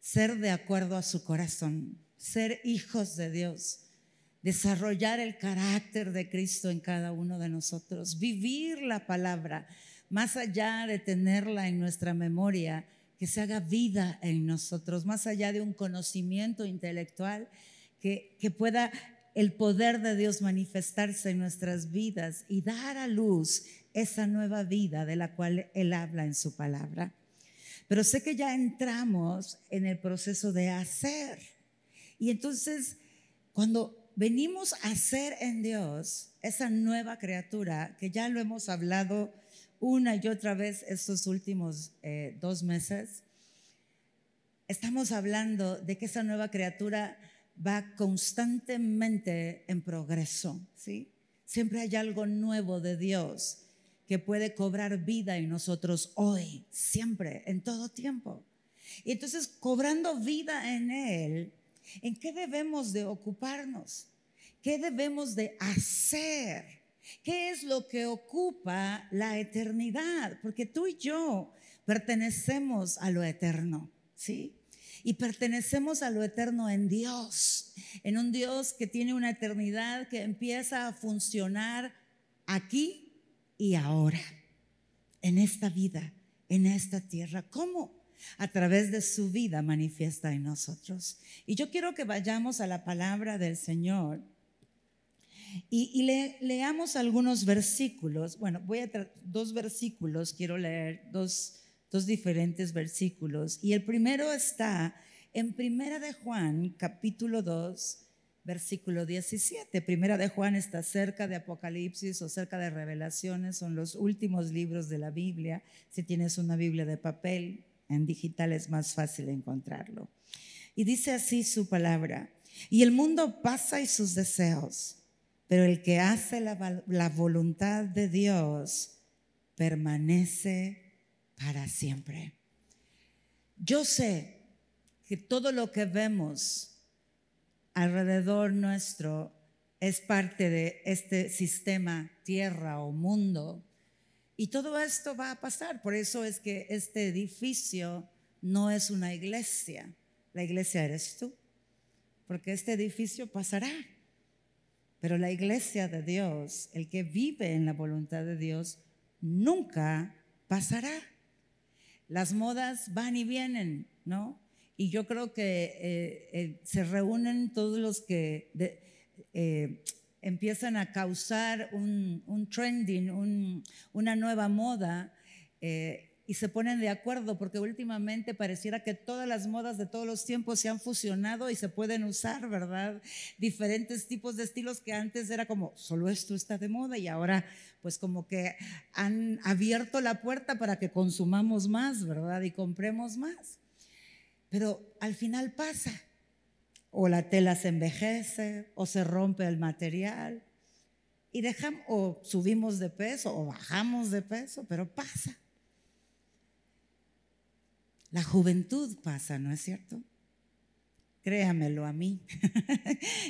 ser de acuerdo a su corazón, ser hijos de Dios, desarrollar el carácter de Cristo en cada uno de nosotros, vivir la palabra, más allá de tenerla en nuestra memoria, que se haga vida en nosotros, más allá de un conocimiento intelectual, que pueda el poder de Dios manifestarse en nuestras vidas y dar a luz esa nueva vida de la cual Él habla en su palabra. Pero sé que ya entramos en el proceso de hacer. Y entonces, cuando venimos a ser en Dios esa nueva criatura, que ya lo hemos hablado una y otra vez estos últimos 2 meses, estamos hablando de que esa nueva criatura va constantemente en progreso, ¿sí? Siempre hay algo nuevo de Dios que puede cobrar vida en nosotros hoy, siempre, en todo tiempo. Y entonces, cobrando vida en Él, ¿en qué debemos de ocuparnos? ¿Qué debemos de hacer? ¿Qué es lo que ocupa la eternidad? Porque tú y yo pertenecemos a lo eterno, ¿sí? Y pertenecemos a lo eterno en Dios, en un Dios que tiene una eternidad que empieza a funcionar aquí y ahora, en esta vida, en esta tierra. ¿Cómo? A través de su vida manifiesta en nosotros. Y yo quiero que vayamos a la palabra del Señor y leamos algunos versículos. Bueno, voy a traer 2 versículos, quiero leer dos diferentes versículos. Y el primero está en Primera de Juan, capítulo 2, versículo 17. Primera de Juan está cerca de Apocalipsis o cerca de Revelaciones, son los últimos libros de la Biblia. Si tienes una Biblia de papel, en digital es más fácil encontrarlo. Y dice así su palabra: y el mundo pasa y sus deseos, pero el que hace la voluntad de Dios permanece para siempre. Yo sé que todo lo que vemos alrededor nuestro es parte de este sistema tierra o mundo, y todo esto va a pasar. Por eso es que este edificio no es una iglesia. La iglesia eres tú, porque este edificio pasará. Pero la iglesia de Dios, el que vive en la voluntad de Dios, nunca pasará. Las modas van y vienen, ¿no? Y yo creo que se reúnen todos los que empiezan a causar un trending, una nueva moda, y se ponen de acuerdo, porque últimamente pareciera que todas las modas de todos los tiempos se han fusionado y se pueden usar, ¿verdad? Diferentes tipos de estilos que antes era como, solo esto está de moda, y ahora pues como que han abierto la puerta para que consumamos más, ¿verdad? Y compremos más. Pero al final pasa, o la tela se envejece, o se rompe el material, y dejamos, o subimos de peso, o bajamos de peso, pero pasa. La juventud pasa, ¿no es cierto? Créamelo a mí,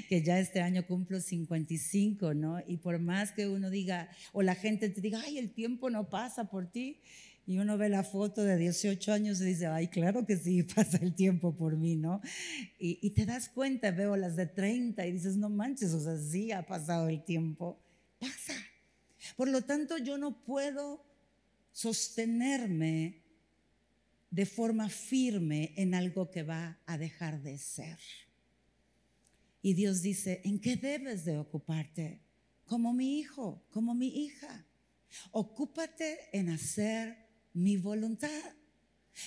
que ya este año cumplo 55, ¿no? Y por más que uno diga, o la gente te diga, ay, el tiempo no pasa por ti, y uno ve la foto de 18 años y dice, ay, claro que sí, pasa el tiempo por mí, ¿no? Y te das cuenta, veo las de 30 y dices, no manches, o sea, sí ha pasado el tiempo, pasa. Por lo tanto, yo no puedo sostenerme de forma firme en algo que va a dejar de ser. Y Dios dice, ¿en qué debes de ocuparte? Como mi hijo, como mi hija. Ocúpate en hacer mi voluntad.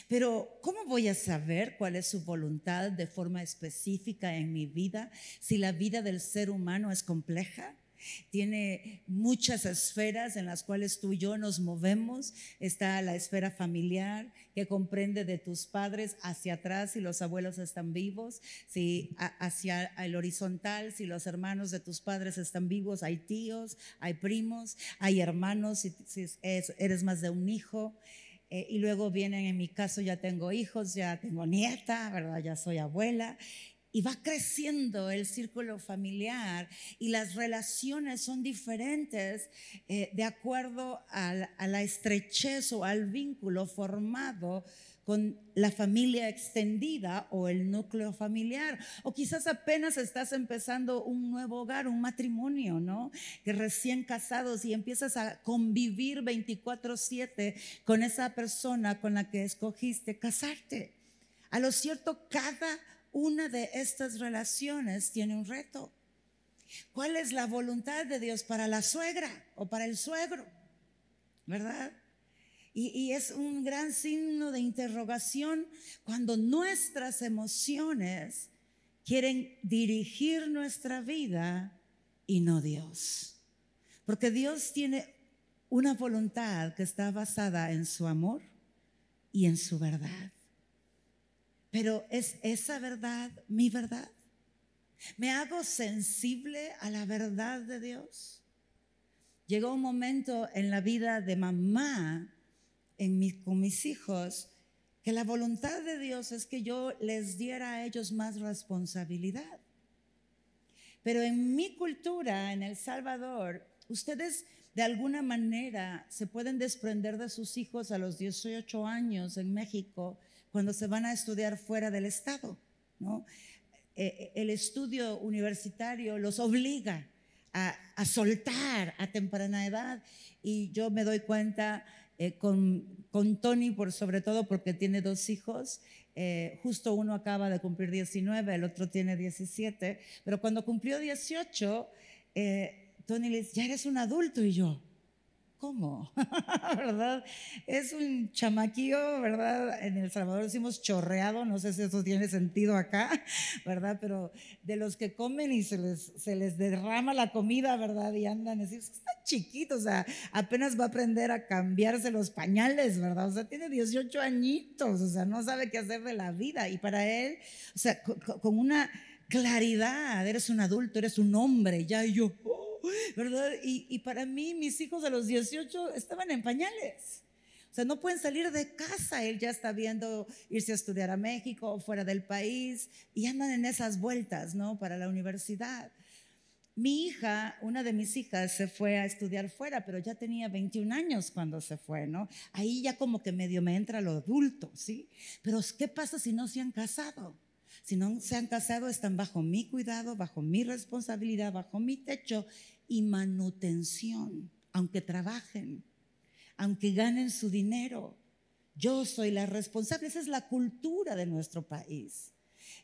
Pero ¿cómo voy a saber cuál es su voluntad de forma específica en mi vida si la vida del ser humano es compleja? Tiene muchas esferas en las cuales tú y yo nos movemos. Está la esfera familiar, que comprende de tus padres hacia atrás si los abuelos están vivos, si hacia el horizontal, si los hermanos de tus padres están vivos, hay tíos, hay primos, hay hermanos, si eres más de un hijo. Y luego vienen, en mi caso ya tengo hijos, ya tengo nieta, ¿verdad? Ya soy abuela. y va creciendo el círculo familiar y las relaciones son diferentes de acuerdo a la estrechez o al vínculo formado con la familia extendida o el núcleo familiar, o quizás apenas estás empezando un nuevo hogar, un matrimonio, ¿no? Que recién casados y empiezas a convivir 24/7 con esa persona con la que escogiste casarte. A lo cierto, cada una de estas relaciones tiene un reto. ¿Cuál es la voluntad de Dios para la suegra o para el suegro? ¿Verdad? Y es un gran signo de interrogación cuando nuestras emociones quieren dirigir nuestra vida y no Dios. Porque Dios tiene una voluntad que está basada en su amor y en su verdad. Pero ¿es esa verdad mi verdad? ¿Me hago sensible a la verdad de Dios? Llegó un momento en la vida de mamá con mis hijos que la voluntad de Dios es que yo les diera a ellos más responsabilidad. Pero en mi cultura, en El Salvador, ustedes de alguna manera se pueden desprender de sus hijos a los 18 años en México cuando se van a estudiar fuera del estado, ¿no? El estudio universitario los obliga a soltar a temprana edad, y yo me doy cuenta con Tony, sobre todo porque tiene 2 hijos, justo uno acaba de cumplir 19, el otro tiene 17, pero cuando cumplió 18, Tony le dice, ya eres un adulto, y yo, ¿cómo? ¿Verdad? Es un chamaquillo, ¿verdad? En El Salvador decimos chorreado, no sé si eso tiene sentido acá, ¿verdad? Pero de los que comen y se les derrama la comida, ¿verdad? Y andan así, está chiquito, o sea, apenas va a aprender a cambiarse los pañales, ¿verdad? O sea, tiene 18 añitos, o sea, no sabe qué hacer de la vida. Y para él, o sea, con una claridad, eres un adulto, eres un hombre, ya. Y yo, ¿verdad? Y para mí, mis hijos a los 18 estaban en pañales. O sea, no pueden salir de casa. Él ya está viendo irse a estudiar a México o fuera del país y andan en esas vueltas, ¿no? Para la universidad. Mi hija, una de mis hijas, se fue a estudiar fuera, pero ya tenía 21 años cuando se fue, ¿no? Ahí ya como que medio me entra lo adulto, ¿sí? Pero ¿qué pasa si no se han casado? Si no se han casado, están bajo mi cuidado, bajo mi responsabilidad, bajo mi techo y manutención, aunque trabajen, aunque ganen su dinero. Yo soy la responsable. Esa es la cultura de nuestro país.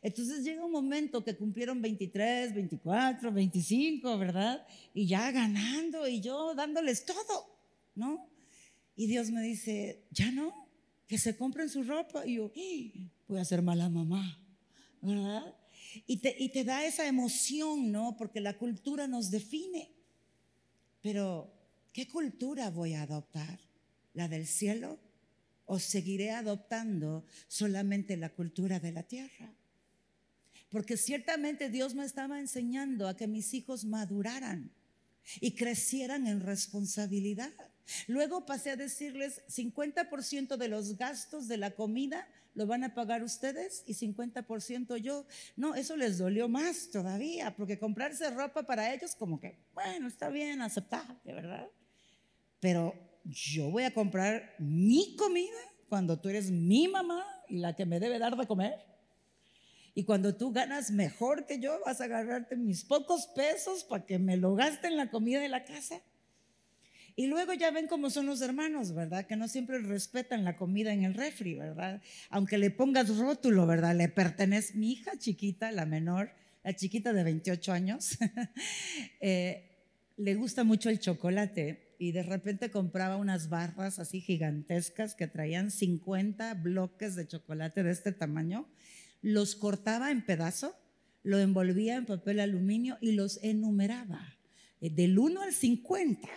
Entonces llega un momento que cumplieron 23, 24, 25, ¿verdad? Y ya ganando y yo dándoles todo, ¿no? Y Dios me dice, ya no, que se compren su ropa. Y yo, voy a ser mala mamá, ¿verdad? Y te da esa emoción, ¿no? Porque la cultura nos define. Pero, ¿qué cultura voy a adoptar? ¿La del cielo? ¿O seguiré adoptando solamente la cultura de la tierra? Porque ciertamente Dios me estaba enseñando a que mis hijos maduraran y crecieran en responsabilidad. Luego pasé a decirles, 50% de los gastos de la comida lo van a pagar ustedes y 50% yo. No, eso les dolió más todavía, porque comprarse ropa para ellos como que, bueno, está bien, aceptable, ¿verdad? Pero yo voy a comprar mi comida cuando tú eres mi mamá y la que me debe dar de comer. Y cuando tú ganas mejor que yo, vas a agarrarte mis pocos pesos para que me lo gaste en la comida de la casa. Y luego ya ven cómo son los hermanos, ¿verdad? Que no siempre respetan la comida en el refri, ¿verdad? Aunque le pongas rótulo, ¿verdad? Le pertenece. Mi hija chiquita, la menor, la chiquita de 28 años, le gusta mucho el chocolate y de repente compraba unas barras así gigantescas que traían 50 bloques de chocolate de este tamaño. Los cortaba en pedazo, lo envolvía en papel aluminio y los enumeraba del 1 al 50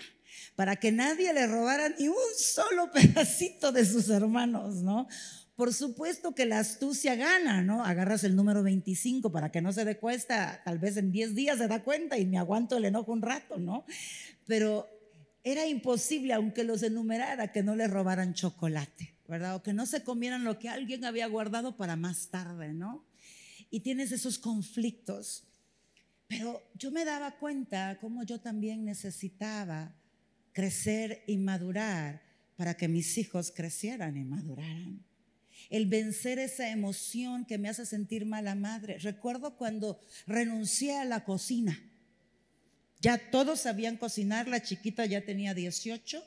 para que nadie le robara ni un solo pedacito de sus hermanos, ¿no? Por supuesto que la astucia gana, ¿no? Agarras el número 25 para que no se dé cuenta, tal vez en 10 días se da cuenta y me aguanto el enojo un rato, ¿no? Pero era imposible, aunque los enumerara, que no le robaran chocolate, ¿verdad? O que no se comieran lo que alguien había guardado para más tarde, ¿no? y tienes esos conflictos. Pero yo me daba cuenta cómo yo también necesitaba crecer y madurar para que mis hijos crecieran y maduraran. El vencer esa emoción que me hace sentir mala madre. Recuerdo cuando renuncié a la cocina. Ya todos sabían cocinar, la chiquita ya tenía 18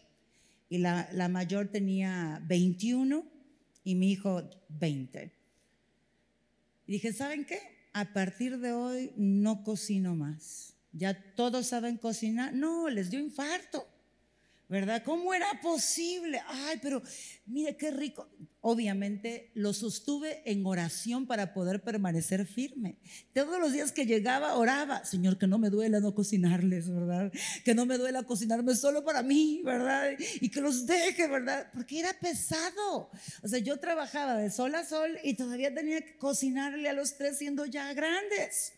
y la mayor tenía 21 y mi hijo 20. Y dije, ¿saben qué? A partir de hoy no cocino más. Ya todos saben cocinar. No, les dio infarto, ¿verdad? ¿Cómo era posible? Ay, pero mire qué rico. Obviamente lo sostuve en oración para poder permanecer firme. Todos los días que llegaba oraba, Señor, que no me duela no cocinarles, ¿verdad? Que no me duela cocinarme solo para mí, ¿verdad? Y que los deje, ¿verdad? Porque era pesado. O sea, yo trabajaba de sol a sol y todavía tenía que cocinarle a los 3 siendo ya grandes.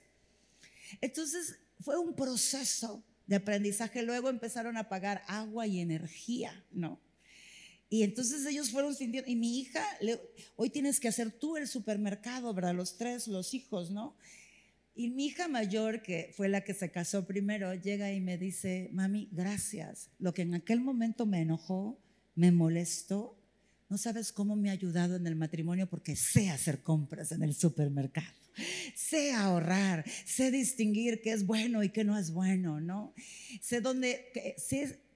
Entonces fue un proceso de aprendizaje. Luego empezaron a pagar agua y energía, ¿no? Y entonces ellos fueron sintiendo, y mi hija, hoy tienes que hacer tú el supermercado, ¿verdad? Los 3, los hijos, ¿no? Y mi hija mayor, que fue la que se casó primero, llega y me dice, mami, gracias. Lo que en aquel momento me enojó, me molestó, no sabes cómo me ha ayudado en el matrimonio porque sé hacer compras en el supermercado. Sé ahorrar, sé distinguir qué es bueno y qué no es bueno, ¿no? Sé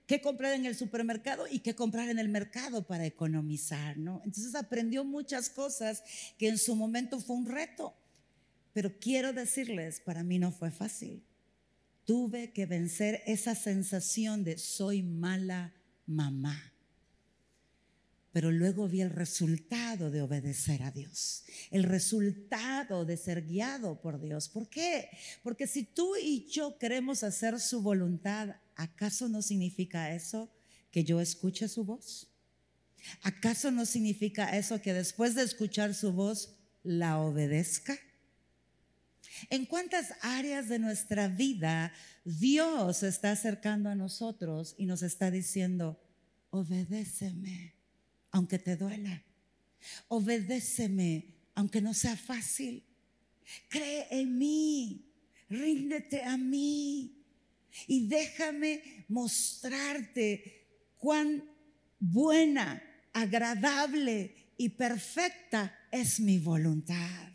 qué comprar en el supermercado y qué comprar en el mercado para economizar, ¿no? Entonces aprendió muchas cosas que en su momento fue un reto. Pero quiero decirles, para mí no fue fácil. Tuve que vencer esa sensación de soy mala mamá. Pero luego vi el resultado de obedecer a Dios, el resultado de ser guiado por Dios. ¿Por qué? Porque si tú y yo queremos hacer su voluntad, ¿acaso no significa eso que yo escuche su voz? ¿Acaso no significa eso que después de escuchar su voz la obedezca? ¿En cuántas áreas de nuestra vida Dios se está acercando a nosotros y nos está diciendo, obedéceme? Aunque te duela, obedéceme, aunque no sea fácil. Cree en mí, ríndete a mí y déjame mostrarte cuán buena, agradable y perfecta es mi voluntad.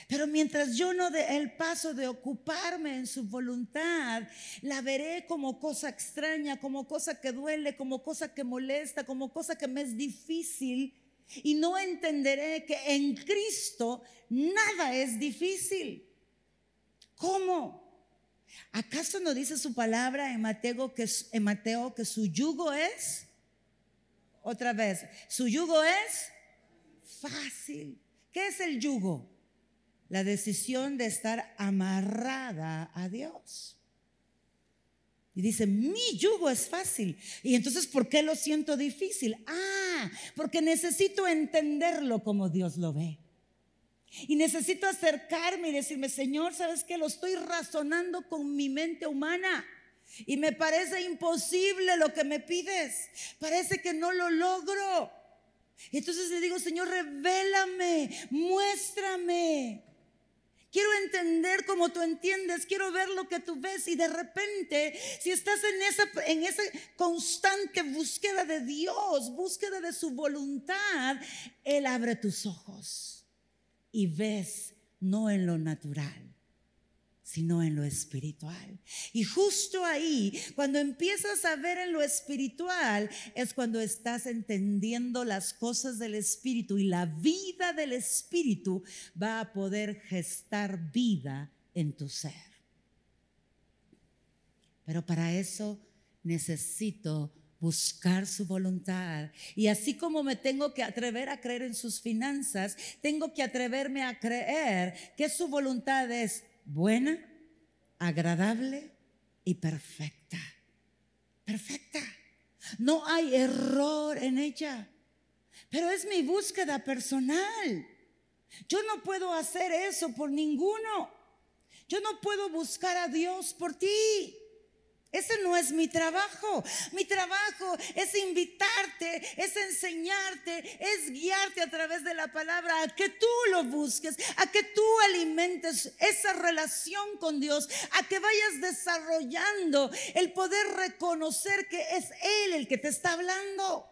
Pero mientras yo no dé el paso de ocuparme en su voluntad, la veré como cosa extraña, como cosa que duele, como cosa que molesta, como cosa que me es difícil. Y no entenderé que en Cristo nada es difícil. ¿Cómo? ¿Acaso no dice su palabra en Mateo que su yugo es? Otra vez, su yugo es fácil. ¿Qué es el yugo? La decisión de estar amarrada a Dios. Y dice, mi yugo es fácil. Y entonces, ¿por qué lo siento difícil? Porque necesito entenderlo como Dios lo ve. Y necesito acercarme y decirme, Señor, ¿sabes qué? Lo estoy razonando con mi mente humana y me parece imposible lo que me pides. Parece que no lo logro. Entonces le digo, Señor, revélame, muéstrame. Quiero entender como tú entiendes, quiero ver lo que tú ves. Y de repente, si estás en esa constante búsqueda de Dios, búsqueda de su voluntad, Él abre tus ojos y ves no en lo natural, sino en lo espiritual. Y justo ahí, cuando empiezas a ver en lo espiritual, es cuando estás entendiendo las cosas del Espíritu, y la vida del Espíritu va a poder gestar vida en tu ser. Pero para eso necesito buscar su voluntad. Y así como me tengo que atrever a creer en sus finanzas, tengo que atreverme a creer que su voluntad es buena, agradable y perfecta. Perfecta. No hay error en ella. Pero es mi búsqueda personal. Yo no puedo hacer eso por ninguno. Yo no puedo buscar a Dios por ti. Ese no es mi trabajo. Mi trabajo es invitarte, es enseñarte, es guiarte a través de la palabra, a que tú lo busques, a que tú alimentes esa relación con Dios, a que vayas desarrollando el poder reconocer que es Él el que te está hablando.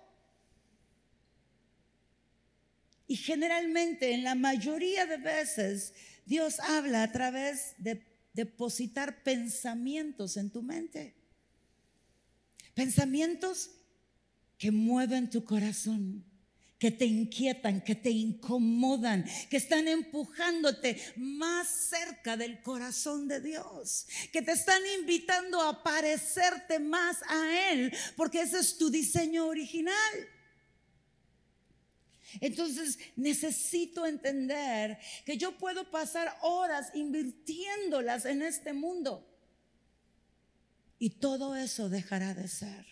Y generalmente, en la mayoría de veces, Dios habla a través de depositar pensamientos en tu mente. Pensamientos que mueven tu corazón, que te inquietan, que te incomodan, que están empujándote más cerca del corazón de Dios, que te están invitando a parecerte más a Él, porque ese es tu diseño original. Entonces necesito entender que yo puedo pasar horas invirtiéndolas en este mundo y todo eso dejará de ser.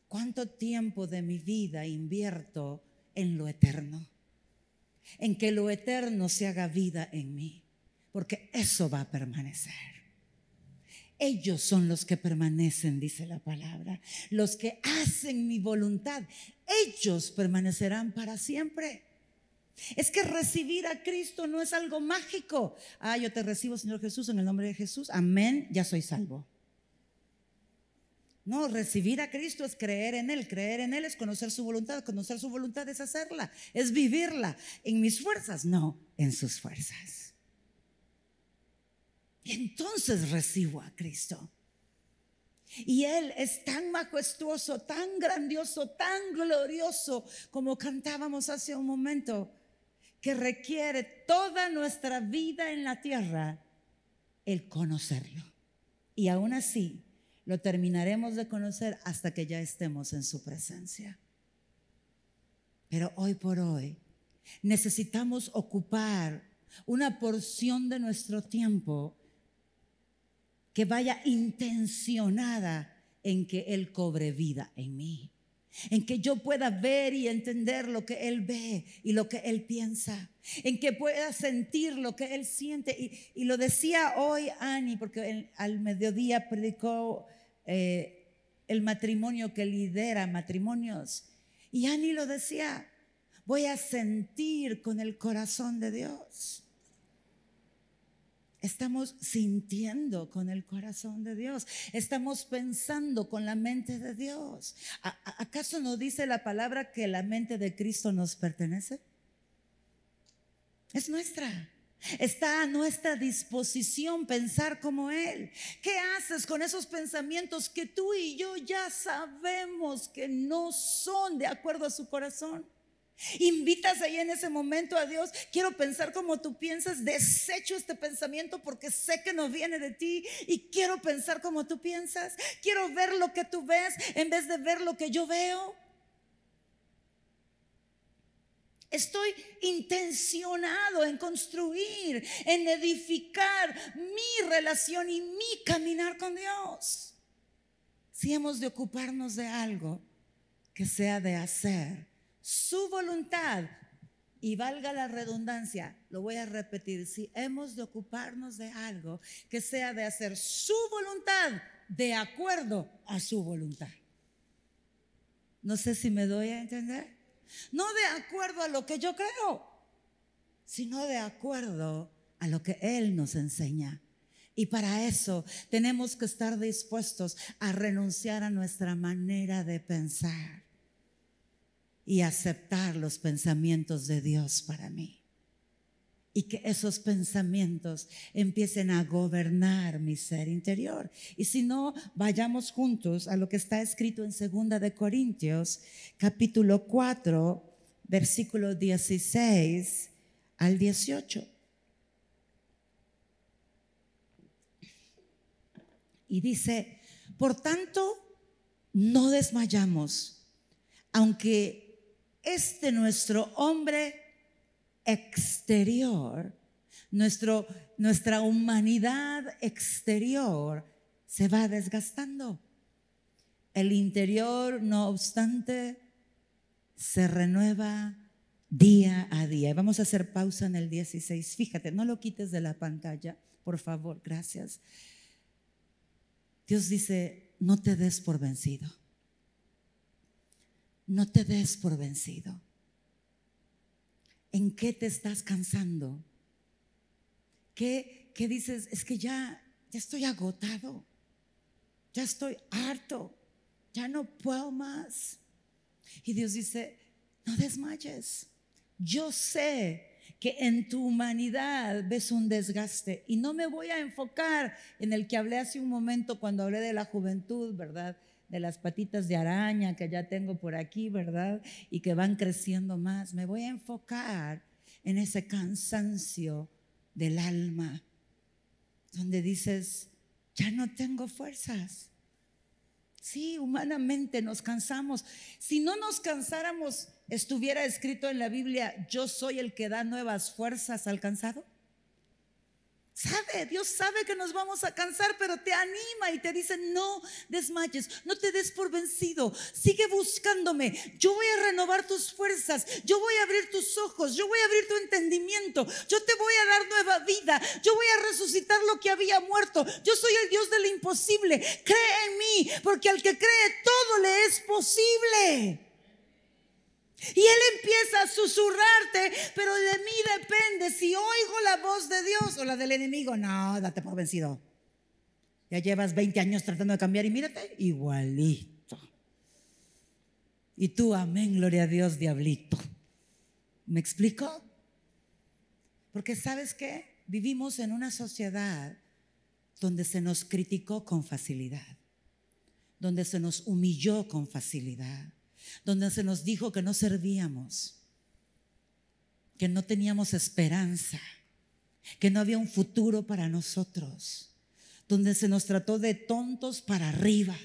¿Cuánto tiempo de mi vida invierto en lo eterno? En que lo eterno se haga vida en mí, porque eso va a permanecer. Ellos son los que permanecen, dice la palabra. Los que hacen mi voluntad, ellos permanecerán para siempre. Es que recibir a Cristo no es algo mágico. Yo te recibo, Señor Jesús, en el nombre de Jesús. Amén, ya soy salvo. No, recibir a Cristo es creer en Él. Creer en Él es conocer su voluntad. Conocer su voluntad es hacerla, es vivirla. ¿En mis fuerzas? No, en sus fuerzas. Y entonces recibo a Cristo. Y Él es tan majestuoso, tan grandioso, tan glorioso, como cantábamos hace un momento, que requiere toda nuestra vida en la tierra el conocerlo. Y aún así lo terminaremos de conocer hasta que ya estemos en su presencia. Pero hoy por hoy necesitamos ocupar una porción de nuestro tiempo que vaya intencionada en que Él cobre vida en mí, en que yo pueda ver y entender lo que Él ve y lo que Él piensa, en que pueda sentir lo que Él siente. Y lo decía hoy Ani, porque al mediodía predicó el matrimonio que lidera matrimonios, y Ani lo decía: voy a sentir con el corazón de Dios. Estamos sintiendo con el corazón de Dios. Estamos pensando con la mente de Dios. ¿Acaso no dice la palabra que la mente de Cristo nos pertenece? Es nuestra. Está a nuestra disposición pensar como Él. ¿Qué haces con esos pensamientos que tú y yo ya sabemos que no son de acuerdo a su corazón? Invitas ahí en ese momento a Dios: quiero pensar como tú piensas, desecho este pensamiento porque sé que no viene de ti, y quiero pensar como tú piensas. Quiero ver lo que tú ves en vez de ver lo que yo veo. Estoy intencionado en construir, en edificar mi relación y mi caminar con Dios. Si hemos de ocuparnos de algo, que sea de hacer su voluntad, y valga la redundancia, lo voy a repetir: si hemos de ocuparnos de algo, que sea de hacer su voluntad de acuerdo a su voluntad. No sé si me doy a entender. No de acuerdo a lo que yo creo, sino de acuerdo a lo que Él nos enseña. Y para eso tenemos que estar dispuestos a renunciar a nuestra manera de pensar y aceptar los pensamientos de Dios para mí, y que esos pensamientos empiecen a gobernar mi ser interior. Y si no, vayamos juntos a lo que está escrito en 2 de Corintios capítulo 4 versículo 16 al 18. Y dice: por tanto, no desmayamos, aunque nuestro hombre exterior, nuestra humanidad exterior se va desgastando. El interior, no obstante, se renueva día a día. Vamos a hacer pausa en el 16. Fíjate, no lo quites de la pantalla, por favor, gracias. Dios dice, no te des por vencido. No te des por vencido. ¿En qué te estás cansando? ¿Qué dices? Es que ya estoy agotado. Ya estoy harto. Ya no puedo más. Y Dios dice, no desmayes. Yo sé que en tu humanidad ves un desgaste y no me voy a enfocar en el que hablé hace un momento cuando hablé de la juventud, ¿verdad? De las patitas de araña que ya tengo por aquí, ¿verdad? Y que van creciendo más. Me voy a enfocar en ese cansancio del alma, donde dices, ya no tengo fuerzas. Sí, humanamente nos cansamos. Si no nos cansáramos, estuviera escrito en la Biblia, yo soy el que da nuevas fuerzas al cansado. Dios sabe que nos vamos a cansar, pero te anima y te dice, no desmayes, no te des por vencido, sigue buscándome, yo voy a renovar tus fuerzas, yo voy a abrir tus ojos, yo voy a abrir tu entendimiento, yo te voy a dar nueva vida, yo voy a resucitar lo que había muerto, yo soy el Dios de lo imposible, cree en mí, porque al que cree todo le es posible. Y Él empieza a susurrarte, pero de mí depende si oigo la voz de Dios o la del enemigo. No, date por vencido. Ya llevas 20 años tratando de cambiar y mírate, igualito. Y tú, amén, gloria a Dios, diablito. ¿Me explico? Porque ¿sabes qué? Vivimos en una sociedad donde se nos criticó con facilidad, donde se nos humilló con facilidad, donde se nos dijo que no servíamos, que no teníamos esperanza, que no había un futuro para nosotros, donde se nos trató de tontos para arriba.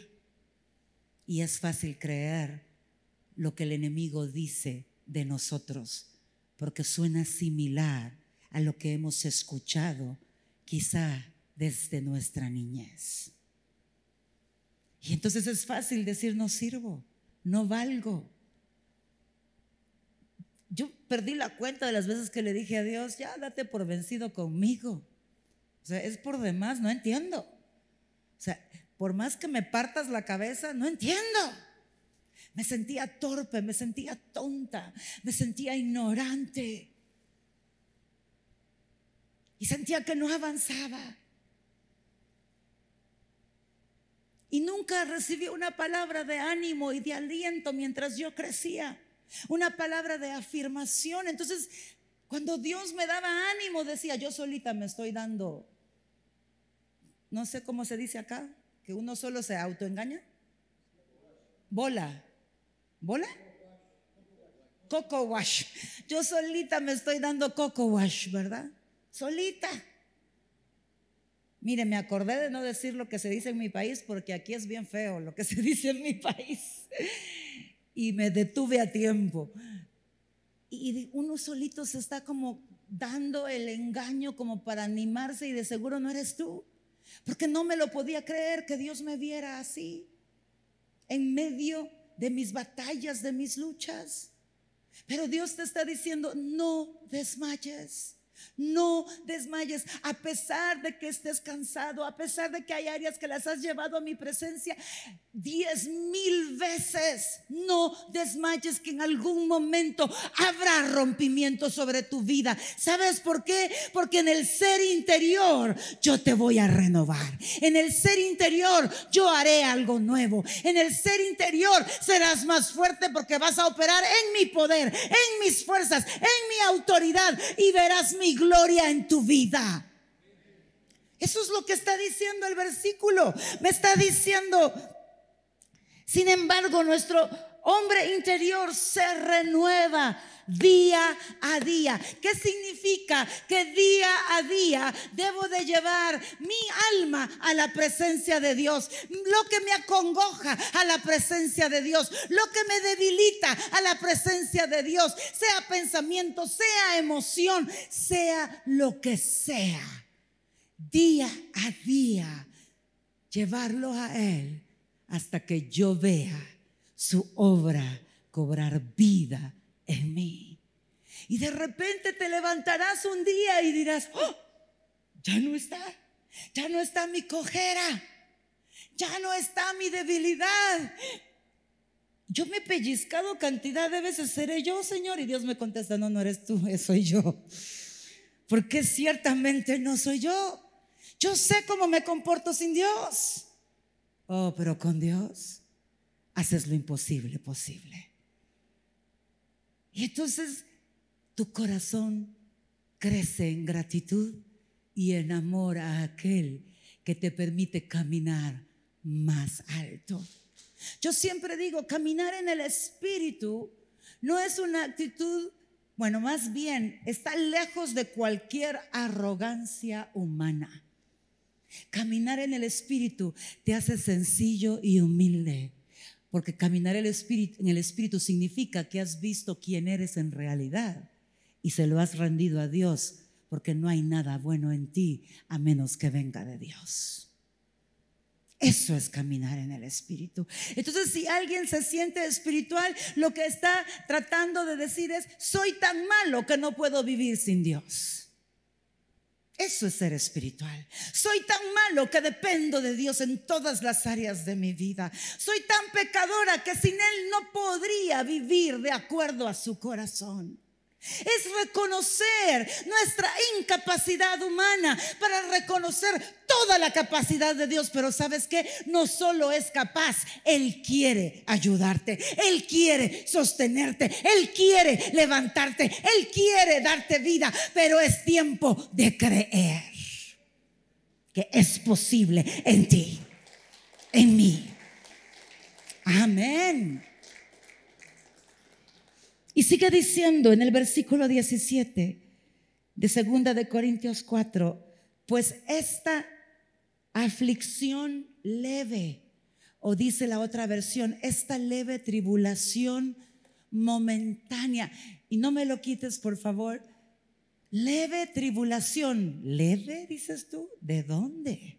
Y es fácil creer lo que el enemigo dice de nosotros, porque suena similar a lo que hemos escuchado quizá desde nuestra niñez. Y entonces es fácil decir, no sirvo, no valgo. Yo perdí la cuenta de las veces que le dije a Dios, ya date por vencido conmigo. O sea, es por demás, no entiendo. O sea, por más que me partas la cabeza, no entiendo. Me sentía torpe, me sentía tonta, me sentía ignorante. Y sentía que no avanzaba. Y nunca recibí una palabra de ánimo y de aliento mientras yo crecía. Una palabra de afirmación. Entonces, cuando Dios me daba ánimo, decía, yo solita me estoy dando, no sé cómo se dice acá, que uno solo se autoengaña. ¿Bola? Coco wash. Yo solita me estoy dando coco wash, ¿verdad? Solita. Mire, me acordé de no decir lo que se dice en mi país, porque aquí es bien feo lo que se dice en mi país. Y me detuve a tiempo. Y uno solito se está como dando el engaño como para animarse, y de seguro no eres tú, porque no me lo podía creer que Dios me viera así en medio de mis batallas, de mis luchas. Pero Dios te está diciendo, no desmayes. No desmayes, a pesar de que estés cansado, a pesar de que hay áreas que las has llevado a mi presencia 10,000 veces. No desmayes, que en algún momento habrá rompimiento sobre tu vida. ¿Sabes por qué? Porque en el ser interior yo te voy a renovar. En el ser interior yo haré algo nuevo. En el ser interior serás más fuerte, porque vas a operar en mi poder, en mis fuerzas, en mi autoridad, y verás mi gloria en tu vida. Eso es lo que está diciendo el versículo. Me está diciendo, sin embargo, nuestro hombre interior se renueva día a día. ¿Qué significa? Que día a día debo de llevar mi alma a la presencia de Dios, lo que me acongoja a la presencia de Dios, lo que me debilita a la presencia de Dios, sea pensamiento, sea emoción, sea lo que sea. Día a día llevarlo a Él hasta que yo vea su obra cobrar vida en mí. Y de repente te levantarás un día y dirás, oh, ya no está mi cojera, Ya no está mi debilidad. Yo me he pellizcado cantidad de veces, ¿seré yo, Señor? Y Dios me contesta, no, no eres tú, soy yo. Porque ciertamente no soy yo. Yo sé cómo me comporto sin Dios. Oh, pero con Dios haces lo imposible posible. Y entonces tu corazón crece en gratitud y en amor a aquel que te permite caminar más alto. Yo siempre digo, caminar en el Espíritu no es una actitud, bueno, más bien está lejos de cualquier arrogancia humana. Caminar en el Espíritu te hace sencillo y humilde, porque caminar en el Espíritu significa que has visto quién eres en realidad y se lo has rendido a Dios, porque no hay nada bueno en ti a menos que venga de Dios. Eso es caminar en el Espíritu. Entonces, si alguien se siente espiritual, lo que está tratando de decir es: soy tan malo que no puedo vivir sin Dios. Eso es ser espiritual. Soy tan malo que dependo de Dios en todas las áreas de mi vida. Soy tan pecadora que sin Él no podría vivir de acuerdo a su corazón. Es reconocer nuestra incapacidad humana para reconocer toda la capacidad de Dios. Pero ¿sabes qué? No solo es capaz, Él quiere ayudarte, Él quiere sostenerte, Él quiere levantarte, Él quiere darte vida. Pero es tiempo de creer que es posible en ti, en mí. Amén. Y sigue diciendo en el versículo 17 de 2 de Corintios 4, pues esta aflicción leve, o dice la otra versión, esta leve tribulación momentánea, y no me lo quites por favor, leve tribulación, leve dices tú, ¿de dónde?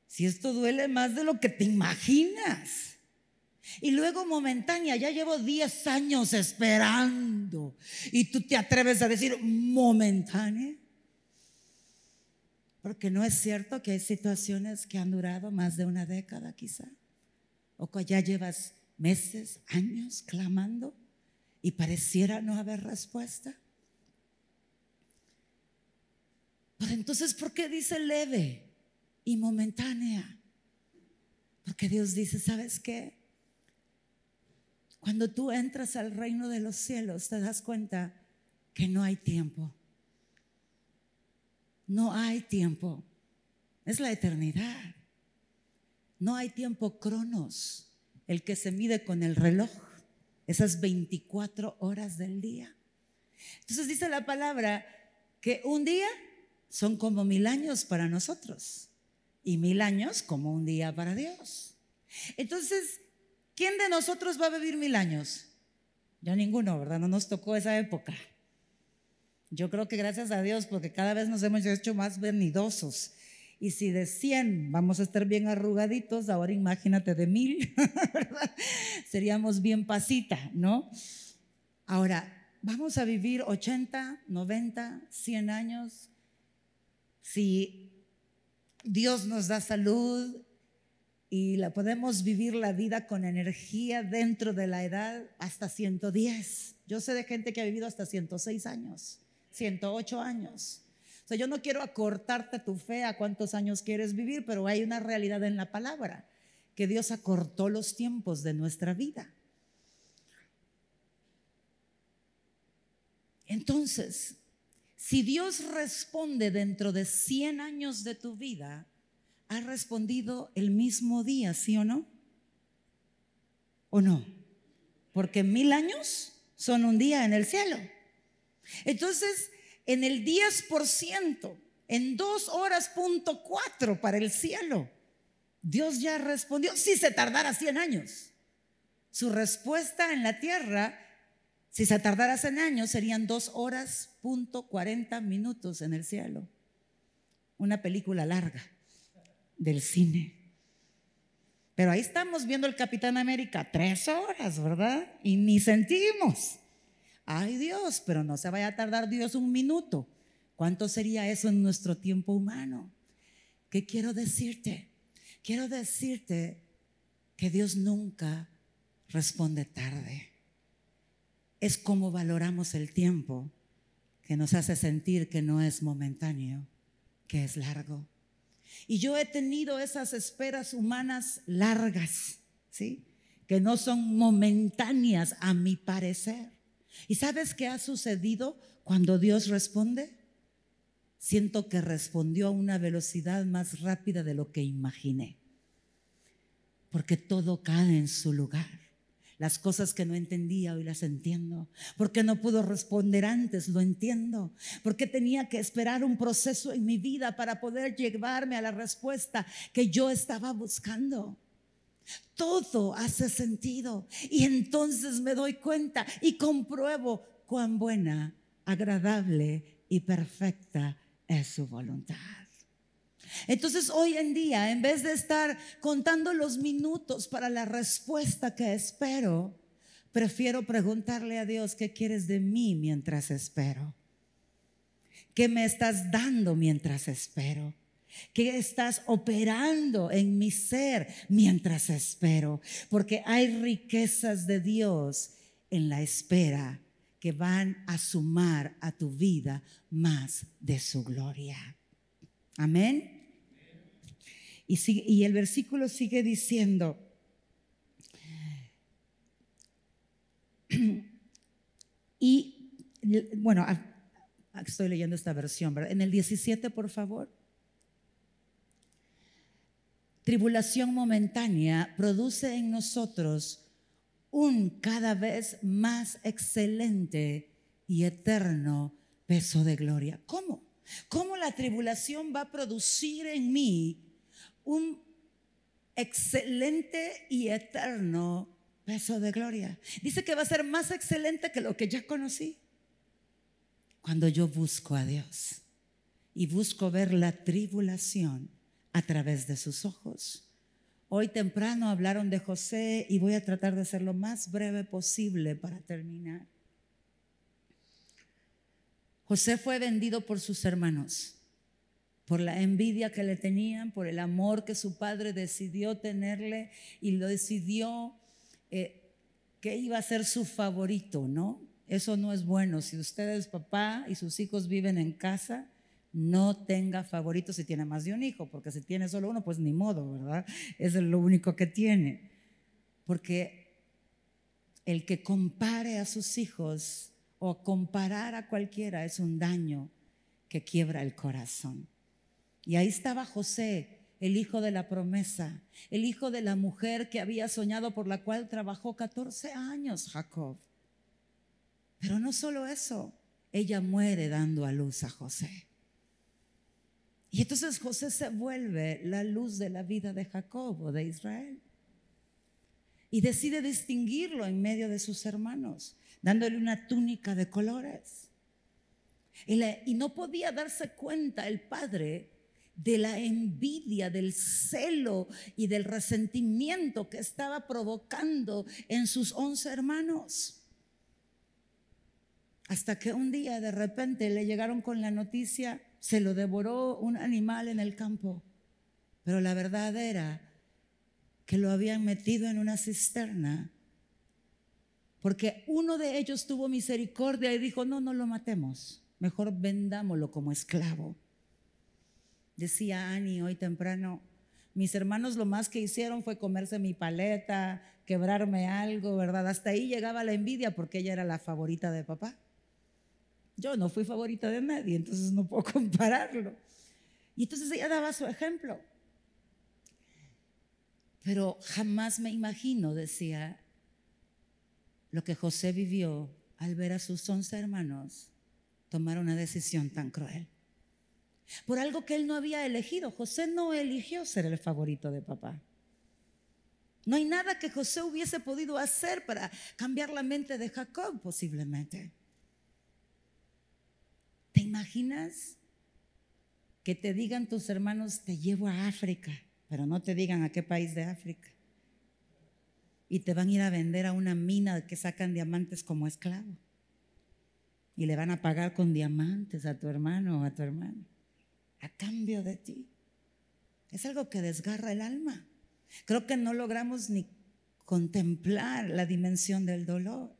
Si esto duele más de lo que te imaginas. Y luego momentánea, ya llevo 10 años esperando y tú te atreves a decir momentánea. Porque no es cierto que hay situaciones que han durado más de una década quizá, o que ya llevas meses, años clamando y pareciera no haber respuesta. Pero entonces, ¿por qué dice leve y momentánea? Porque Dios dice, ¿sabes qué? Cuando tú entras al reino de los cielos, te das cuenta que no hay tiempo. No hay tiempo. Es la eternidad. No hay tiempo cronos, el que se mide con el reloj, esas 24 horas del día. Entonces dice la palabra que un día son como 1000 años para nosotros y 1000 años como un día para Dios. Entonces, ¿quién de nosotros va a vivir 1000 años? Ya ninguno, ¿verdad? No nos tocó esa época. Yo creo que gracias a Dios, porque cada vez nos hemos hecho más venidosos. Y si de 100 vamos a estar bien arrugaditos, ahora imagínate de 1000, ¿verdad? Seríamos bien pasita, ¿no? Ahora, vamos a vivir 80, 90, 100 años. Si Dios nos da salud y podemos vivir la vida con energía dentro de la edad, hasta 110. Yo sé de gente que ha vivido hasta 106 años, 108 años. O sea, yo no quiero acortarte tu fe a cuántos años quieres vivir, pero hay una realidad en la palabra, que Dios acortó los tiempos de nuestra vida. Entonces, si Dios responde dentro de 100 años de tu vida, ha respondido el mismo día, ¿sí o no? ¿O no? Porque 1000 años son un día en el cielo. Entonces, en el 10%, en 2 horas punto 4 para el cielo, Dios ya respondió. Si se tardara 100 años, su respuesta en la tierra, si se tardara 100 años, serían 2 horas punto 40 minutos en el cielo. Una película larga del cine. Pero ahí estamos viendo el Capitán América 3 horas, ¿verdad? Y ni sentimos. Ay Dios, pero no se vaya a tardar Dios un minuto. ¿Cuánto sería eso en nuestro tiempo humano? ¿Qué quiero decirte? quiero decirte que Dios nunca responde tarde. Es como valoramos el tiempo que nos hace sentir que no es momentáneo, que es largo. Y yo he tenido esas esperas humanas largas, ¿sí? Que no son momentáneas a mi parecer. ¿Y sabes qué ha sucedido cuando Dios responde? Siento que respondió a una velocidad más rápida de lo que imaginé, porque todo cae en su lugar. Las cosas que no entendía hoy las entiendo. Porque no pudo responder antes, lo entiendo. Porque tenía que esperar un proceso en mi vida para poder llevarme a la respuesta que yo estaba buscando. Todo hace sentido y entonces me doy cuenta y compruebo cuán buena, agradable y perfecta es su voluntad. Entonces hoy en día, en vez de estar contando los minutos para la respuesta que espero, prefiero preguntarle a Dios: ¿qué quieres de mí mientras espero? ¿Qué me estás dando mientras espero? ¿Qué estás operando en mi ser mientras espero? Porque hay riquezas de Dios en la espera que van a sumar a tu vida más de su gloria. Amén. Y el versículo sigue diciendo: y bueno, estoy leyendo esta versión, ¿verdad? En el 17, por favor. Tribulación momentánea produce en nosotros un cada vez más excelente y eterno peso de gloria. ¿Cómo? ¿Cómo la tribulación va a producir en mí un excelente y eterno peso de gloria? Dice que va a ser más excelente que lo que ya conocí. Cuando yo busco a Dios y busco ver la tribulación a través de sus ojos. Hoy temprano hablaron de José y voy a tratar de ser lo más breve posible para terminar. José fue vendido por sus hermanos, por la envidia que le tenían, por el amor que su padre decidió tenerle y lo decidió que iba a ser su favorito, ¿no? Eso no es bueno. Si usted es papá y sus hijos viven en casa, no tenga favoritos si tiene más de un hijo, porque si tiene solo uno, pues ni modo, ¿verdad? Eso es lo único que tiene. Porque el que compare a sus hijos o comparar a cualquiera es un daño que quiebra el corazón. Y ahí estaba José, el hijo de la promesa, el hijo de la mujer que había soñado, por la cual trabajó 14 años Jacob. Pero no solo eso, ella muere dando a luz a José. Y entonces José se vuelve la luz de la vida de Jacob o de Israel. Y decide distinguirlo en medio de sus hermanos, dándole una túnica de colores. Y no podía darse cuenta el padre de la envidia, del celo y del resentimiento que estaba provocando en sus 11 hermanos. Hasta que un día de repente le llegaron con la noticia: se lo devoró un animal en el campo. Pero la verdad era que lo habían metido en una cisterna, porque uno de ellos tuvo misericordia y dijo: no lo matemos, mejor vendámoslo como esclavo. Decía Ani hoy temprano: mis hermanos lo más que hicieron fue comerse mi paleta, quebrarme algo, ¿verdad? Hasta ahí llegaba la envidia, porque ella era la favorita de papá. Yo no fui favorita de nadie, entonces no puedo compararlo. Y entonces ella daba su ejemplo. Pero jamás me imagino, decía, lo que José vivió al ver a sus 11 hermanos tomar una decisión tan cruel. Por algo que él no había elegido. José no eligió ser el favorito de papá. No hay nada que José hubiese podido hacer para cambiar la mente de Jacob, posiblemente. ¿Te imaginas que te digan tus hermanos: te llevo a África, pero no te digan a qué país de África, y te van a ir a vender a una mina que sacan diamantes como esclavo, y le van a pagar con diamantes a tu hermano o a tu hermana a cambio de ti? Es algo que desgarra el alma. Creo que no logramos ni contemplar la dimensión del dolor.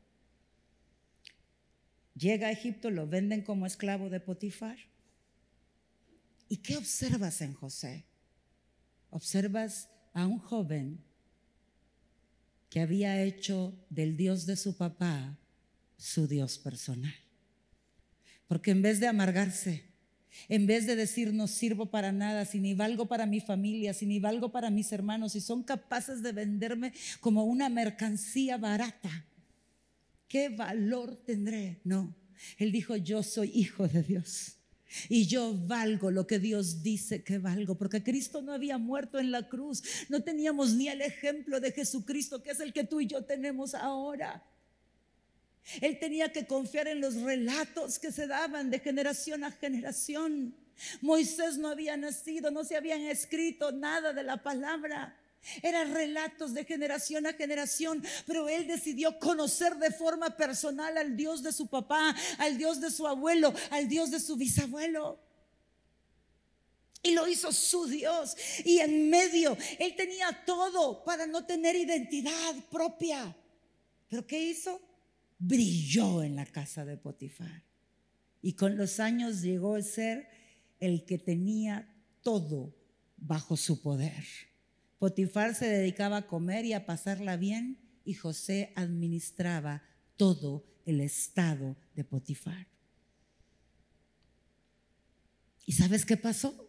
Llega a Egipto, lo venden como esclavo de Potifar. ¿Y qué observas en José? Observas a un joven que había hecho del Dios de su papá su Dios personal. Porque en vez de amargarse, en vez de decir no sirvo para nada, si ni valgo para mi familia, si ni valgo para mis hermanos, si son capaces de venderme como una mercancía barata, ¿qué valor tendré? No, él dijo: yo soy hijo de Dios y yo valgo lo que Dios dice que valgo, porque Cristo no había muerto en la cruz. No teníamos ni el ejemplo de Jesucristo, que es el que tú y yo tenemos ahora. Él tenía que confiar en los relatos que se daban de generación a generación. Moisés no había nacido, no se habían escrito nada de la palabra. Eran relatos de generación a generación, pero él decidió conocer de forma personal al Dios de su papá, al Dios de su abuelo, al Dios de su bisabuelo. Y lo hizo su Dios. Y en medio, él tenía todo para no tener identidad propia. ¿Pero qué hizo? Brilló en la casa de Potifar. Y con los años llegó a ser el que tenía todo bajo su poder. Potifar se dedicaba a comer y a pasarla bien, y José administraba todo el estado de Potifar. ¿Y sabes qué pasó?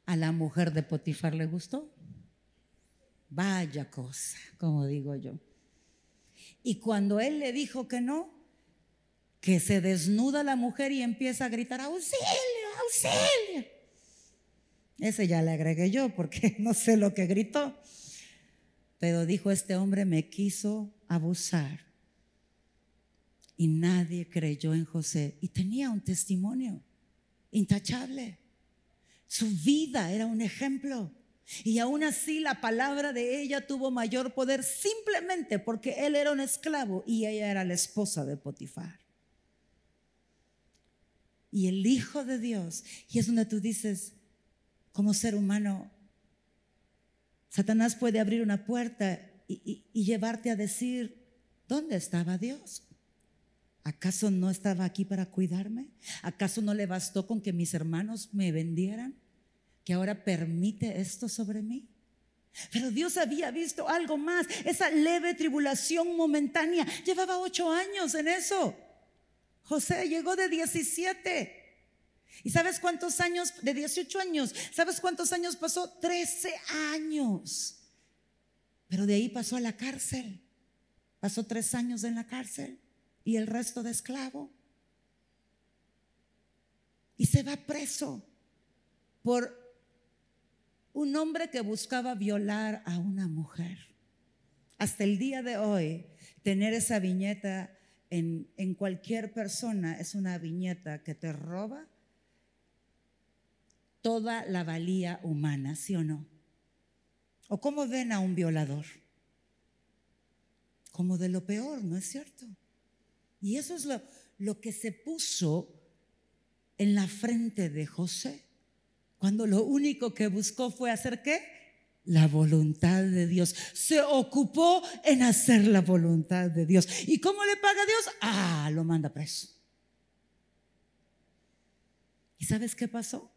A la mujer de Potifar le gustó. Vaya cosa, como digo yo. Y cuando él le dijo que no, que se desnuda la mujer y empieza a gritar: auxilio, auxilio. Ese ya le agregué yo porque no sé lo que gritó. Pero dijo: este hombre me quiso abusar. Y nadie creyó en José. Y tenía un testimonio intachable. Su vida era un ejemplo. Y aún así la palabra de ella tuvo mayor poder, simplemente porque él era un esclavo y ella era la esposa de Potifar. Y el Hijo de Dios, y es donde tú dices, como ser humano, Satanás puede abrir una puerta y llevarte a decir: ¿dónde estaba Dios? ¿Acaso no estaba aquí para cuidarme? ¿Acaso no le bastó con que mis hermanos me vendieran, que ahora permite esto sobre mí? Pero Dios había visto algo más. Esa leve tribulación momentánea llevaba 8 años en eso. José llegó de 17. ¿Y sabes cuántos años? De 18 años. ¿Sabes cuántos años pasó? 13 años. Pero de ahí pasó a la cárcel. Pasó 3 años en la cárcel y el resto de esclavo. Y se va preso por un hombre que buscaba violar a una mujer. Hasta el día de hoy, tener esa viñeta en cualquier persona es una viñeta que te roba toda la valía humana, ¿sí o no? ¿O cómo ven a un violador? Como de lo peor, ¿no es cierto? Y eso es lo que se puso en la frente de José, cuando lo único que buscó fue hacer ¿qué? La voluntad de Dios. Se ocupó en hacer la voluntad de Dios. ¿Y cómo le paga a Dios? Lo manda preso. ¿Y sabes qué pasó?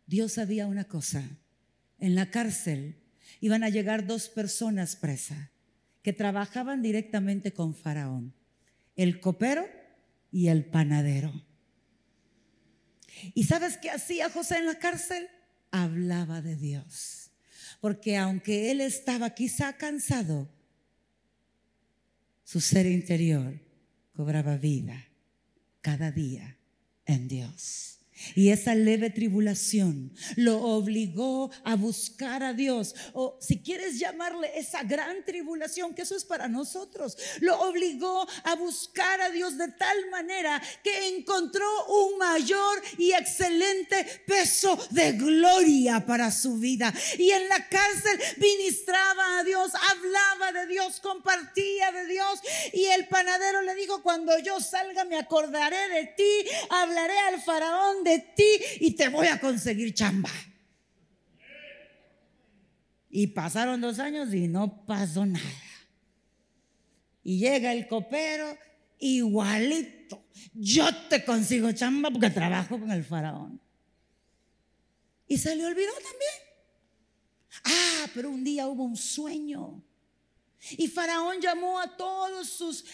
Dios sabía una cosa: en la cárcel iban a llegar 2 personas presas que trabajaban directamente con Faraón: el copero y el panadero. ¿Y sabes qué hacía José en la cárcel? Hablaba de Dios. Porque aunque él estaba quizá cansado, su ser interior cobraba vida cada día en Dios. Y esa leve tribulación lo obligó a buscar a Dios, o si quieres llamarle esa gran tribulación, que eso es para nosotros, lo obligó a buscar a Dios de tal manera que encontró un mayor y excelente peso de gloria para su vida. Y en la cárcel ministraba a Dios, hablaba de Dios, compartía de Dios. Y el panadero le dijo: cuando yo salga me acordaré de ti, hablaré al faraón de ti y te voy a conseguir chamba. Y pasaron 2 años y no pasó nada. Y llega el copero igualito. Yo te consigo chamba porque trabajo con el faraón. Y se le olvidó también. Pero un día hubo un sueño. Y Faraón llamó a todos sus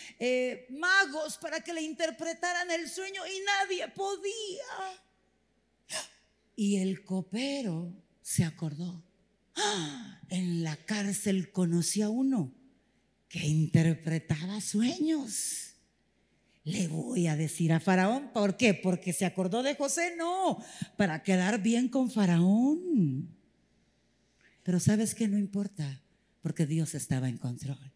magos para que le interpretaran el sueño y nadie podía. Y el copero se acordó. En la cárcel conocí a uno que interpretaba sueños. Le voy a decir a Faraón. ¿Por qué? Porque se acordó de José. No, para quedar bien con Faraón. Pero ¿sabes qué? No importa, porque Dios estaba en control.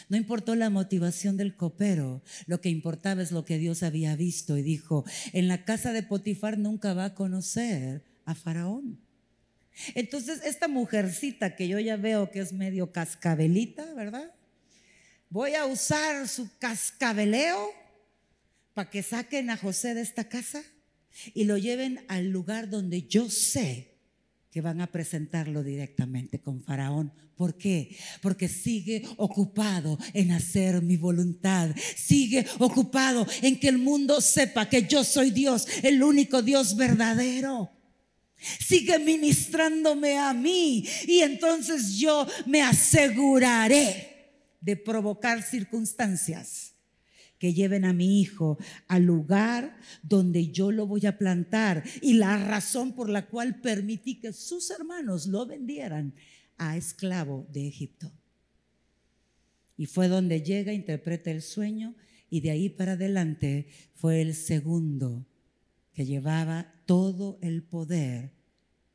No importó la motivación del copero, lo que importaba es lo que Dios había visto y dijo: en la casa de Potifar nunca va a conocer a Faraón. Entonces esta mujercita que yo ya veo que es medio cascabelita, ¿verdad? Voy a usar su cascabeleo para que saquen a José de esta casa y lo lleven al lugar donde yo sé que van a presentarlo directamente con Faraón. ¿Por qué? Porque sigue ocupado en hacer mi voluntad. Sigue ocupado en que el mundo sepa que yo soy Dios, el único Dios verdadero. Sigue ministrándome a mí y entonces yo me aseguraré de provocar circunstancias que lleven a mi hijo al lugar donde yo lo voy a plantar. Y la razón por la cual permití que sus hermanos lo vendieran a esclavo de Egipto. Y fue donde llega, interpreta el sueño y de ahí para adelante fue el segundo que llevaba todo el poder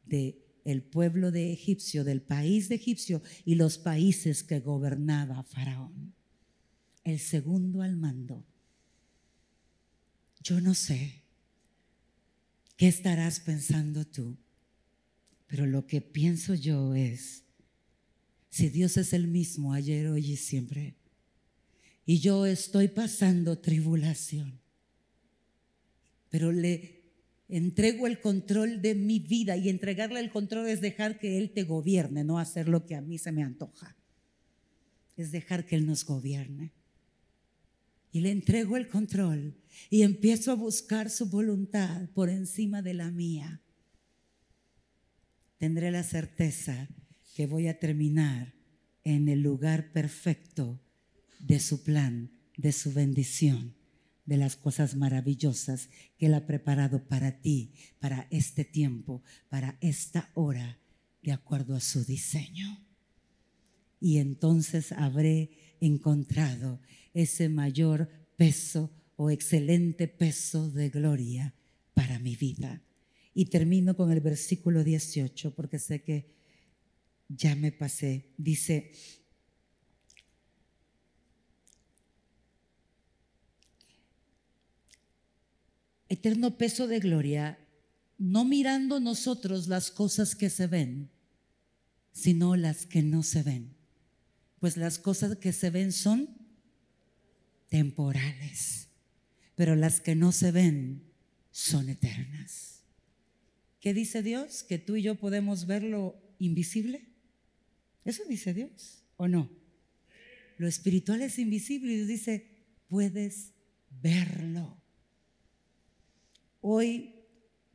del pueblo de egipcio, del país de egipcio y los países que gobernaba Faraón. El segundo al mando. Yo no sé qué estarás pensando tú, pero lo que pienso yo es: si Dios es el mismo ayer, hoy y siempre, y yo estoy pasando tribulación, pero le entrego el control de mi vida, y entregarle el control es dejar que Él te gobierne, no hacer lo que a mí se me antoja, es dejar que Él nos gobierne. Y le entrego el control y empiezo a buscar su voluntad por encima de la mía. Tendré la certeza que voy a terminar en el lugar perfecto de su plan, de su bendición, de las cosas maravillosas que Él ha preparado para ti, para este tiempo, para esta hora, de acuerdo a su diseño. Y entonces habré encontrado ese mayor peso o excelente peso de gloria para mi vida. Y termino con el versículo 18 porque sé que ya me pasé. Dice: eterno peso de gloria, no mirando nosotros las cosas que se ven, sino las que no se ven. Pues las cosas que se ven son temporales, pero las que no se ven son eternas. ¿Qué dice Dios? ¿Que tú y yo podemos ver lo invisible? ¿Eso dice Dios o no? Lo espiritual es invisible y Dios dice: puedes verlo. Hoy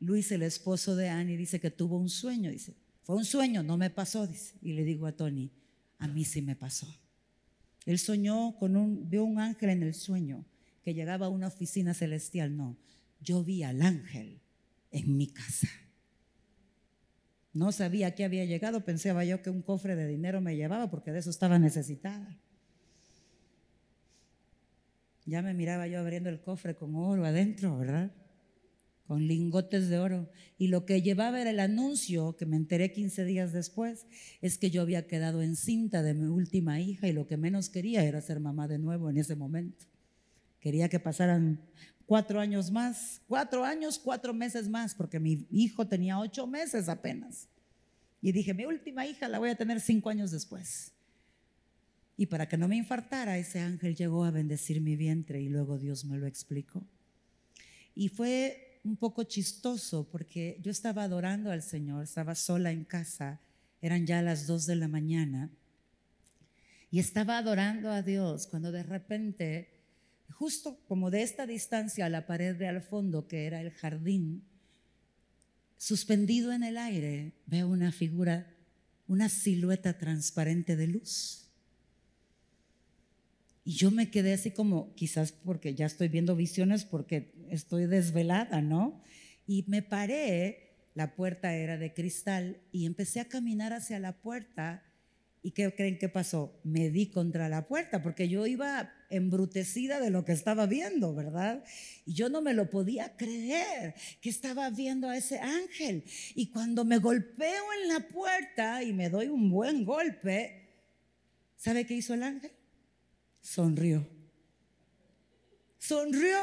Luis, el esposo de Annie, dice que tuvo un sueño. Dice: fue un sueño, no me pasó. Dice. Y le digo a Tony: a mí sí me pasó. Él soñó vio un ángel en el sueño que llegaba a una oficina celestial. No, yo vi al ángel en mi casa. No sabía que había llegado, pensaba yo que un cofre de dinero me llevaba porque de eso estaba necesitada. Ya me miraba yo abriendo el cofre con oro adentro, ¿verdad? Con lingotes de oro. Y lo que llevaba era el anuncio, que me enteré 15 días después, es que yo había quedado encinta de mi última hija y lo que menos quería era ser mamá de nuevo en ese momento. Quería que pasaran 4 años más, 4 años, 4 meses más, porque mi hijo tenía 8 meses apenas. Y dije: mi última hija la voy a tener 5 años después. Y para que no me infartara, ese ángel llegó a bendecir mi vientre y luego Dios me lo explicó. Y fue un poco chistoso porque yo estaba adorando al Señor, estaba sola en casa eran ya las 2 de la mañana, y estaba adorando a Dios cuando de repente, justo como de esta distancia a la pared de al fondo, que era el jardín, suspendido en el aire, veo una figura, una silueta transparente de luz. Y yo me quedé así como, quizás porque ya estoy viendo visiones, porque estoy desvelada, ¿no? Y me paré, la puerta era de cristal, y empecé a caminar hacia la puerta. ¿Y qué creen que pasó? Me di contra la puerta porque yo iba embrutecida de lo que estaba viendo, ¿verdad? Y yo no me lo podía creer que estaba viendo a ese ángel. Y cuando me golpeo en la puerta y me doy un buen golpe, ¿sabe qué hizo el ángel? Sonrió. Sonrió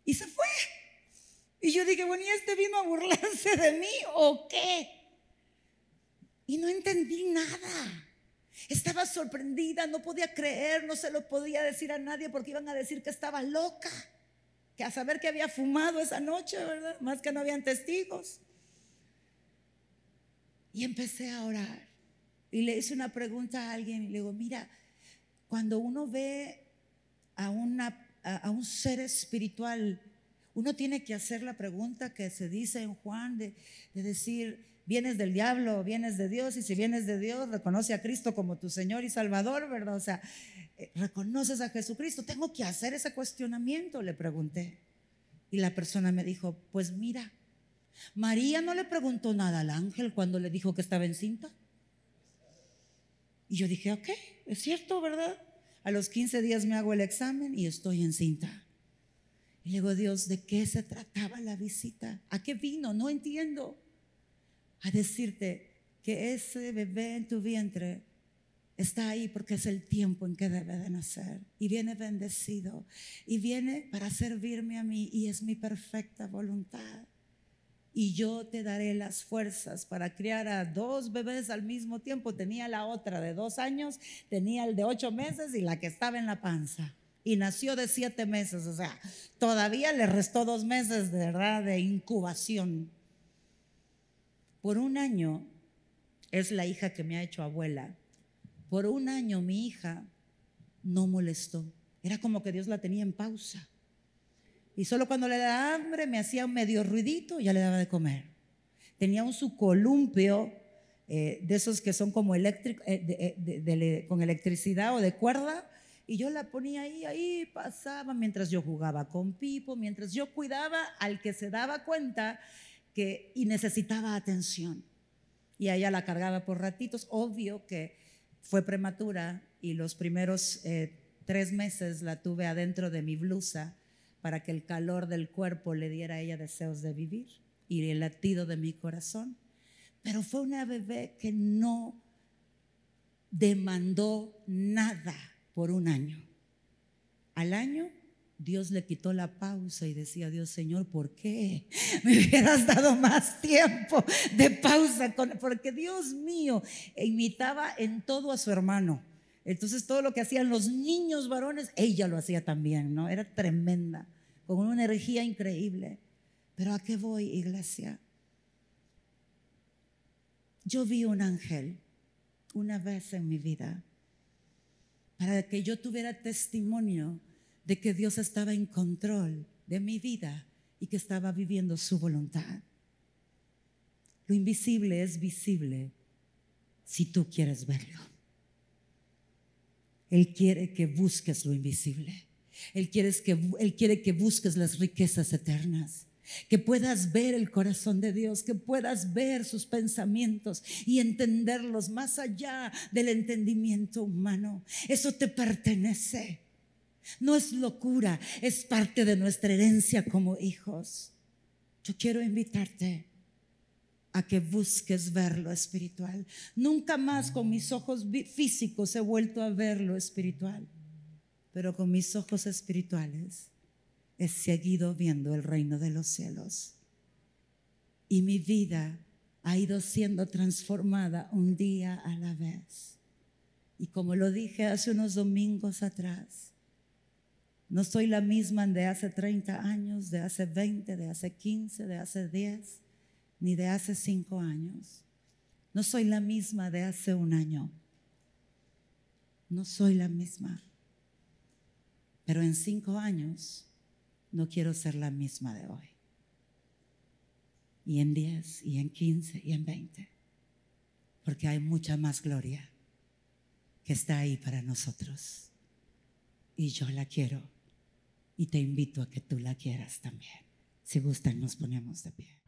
y se fue. Y yo dije, bueno, ¿y este vino a burlarse de mí o qué? Y no entendí nada. Estaba sorprendida, no podía creer, no se lo podía decir a nadie porque iban a decir que estaba loca, que a saber que había fumado esa noche, ¿verdad? Más que no habían testigos. Y empecé a orar y le hice una pregunta a alguien y le digo, mira, cuando uno ve a un ser espiritual, uno tiene que hacer la pregunta que se dice en Juan de decir, ¿vienes del diablo o vienes de Dios? Y si vienes de Dios, reconoce a Cristo como tu Señor y Salvador, ¿verdad? O sea, reconoces a Jesucristo. Tengo que hacer ese cuestionamiento, le pregunté. Y la persona me dijo, pues mira, María no le preguntó nada al ángel cuando le dijo que estaba encinta. Y yo dije, ok, es cierto, ¿verdad? A los 15 días me hago el examen y estoy encinta. Y le digo, Dios, ¿de qué se trataba la visita? ¿A qué vino? No entiendo. A decirte que ese bebé en tu vientre está ahí porque es el tiempo en que debe de nacer. Y viene bendecido. Y viene para servirme a mí y es mi perfecta voluntad. Y yo te daré las fuerzas para criar a 2 bebés al mismo tiempo. Tenía la otra de 2 años, tenía el de 8 meses y la que estaba en la panza. Y nació de 7 meses, o sea, todavía le restó 2 meses de verdad de incubación. Por 1 año es la hija que me ha hecho abuela. Por 1 año mi hija no molestó. Era como que Dios la tenía en pausa. Y solo cuando le daba hambre me hacía un medio ruidito y ya le daba de comer. Tenía un su columpio de esos que son como con electricidad o de cuerda. Y yo la ponía ahí pasaba mientras yo jugaba con Pipo, mientras yo cuidaba al que se daba cuenta y necesitaba atención. Y a ella la cargaba por ratitos. Obvio que fue prematura y los primeros 3 meses la tuve adentro de mi blusa para que el calor del cuerpo le diera a ella deseos de vivir y el latido de mi corazón. Pero fue una bebé que no demandó nada por 1 año. Al año Dios le quitó la pausa y decía, Dios, Señor, ¿por qué me hubieras dado más tiempo de pausa? Porque Dios mío, imitaba en todo a su hermano. Entonces todo lo que hacían los niños varones, ella lo hacía también, ¿no? Era tremenda, con una energía increíble. Pero ¿a qué voy, iglesia? Yo vi un ángel una vez en mi vida para que yo tuviera testimonio de que Dios estaba en control de mi vida y que estaba viviendo su voluntad. Lo invisible es visible si tú quieres verlo. Él quiere que busques lo invisible. Él quiere que busques las riquezas eternas, que puedas ver el corazón de Dios, que puedas ver sus pensamientos y entenderlos más allá del entendimiento humano. Eso te pertenece. No es locura, es parte de nuestra herencia como hijos. Yo quiero invitarte a que busques ver lo espiritual. Nunca más con mis ojos físicos he vuelto a ver lo espiritual, pero con mis ojos espirituales he seguido viendo el reino de los cielos. Y mi vida ha ido siendo transformada un día a la vez. Y como lo dije hace unos domingos atrás, no soy la misma de hace 30 años, de hace 20, de hace 15, de hace 10, ni de hace 5 años. No soy la misma de hace un año. No soy la misma. Pero en 5 años no quiero ser la misma de hoy. Y en 10, y en 15, y en 20. Porque hay mucha más gloria que está ahí para nosotros. Y yo la quiero. Y te invito a que tú la quieras también. Si gustan, nos ponemos de pie.